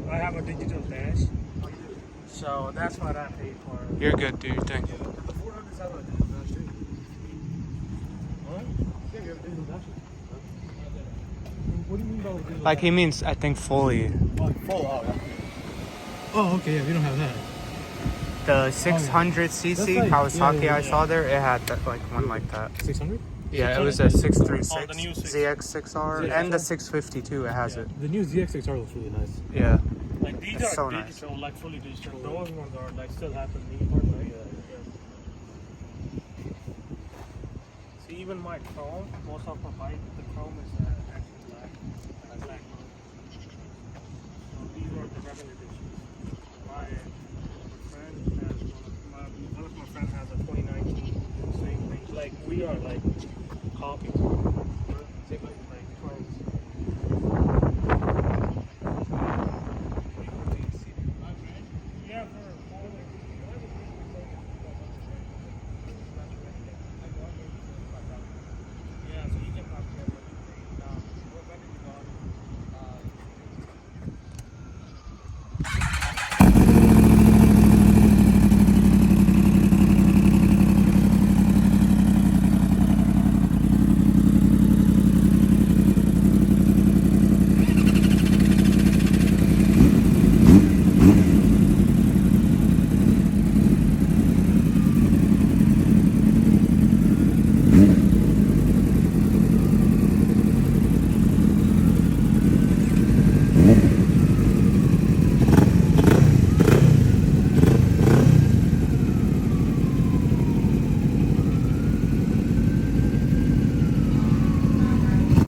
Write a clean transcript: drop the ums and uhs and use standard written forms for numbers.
I have a digital dash, so that's what I paid for. You're good, dude. Thank you. The 400s have a digital dash too. What? Yeah, you have a digital dash. What do you mean by like digital Like he means, I think fully. dash? Full out. Oh, okay, yeah, we don't have that. The 600cc That's like- Kawasaki yeah. I saw there, it had that, like one like that. 600? Yeah, it was a 636 Oh, the new ZX6R and the 650 too. It has it. The new ZX6R looks really nice. Yeah. Like these It's are so nice. digital, like fully digital. Those ones are like still have the knee part, right? See, even my chrome, most of my bike, the chrome is actually black. Black. So these are the regular editions. My friend has one of my friend has a 2019 same thing. Like we are like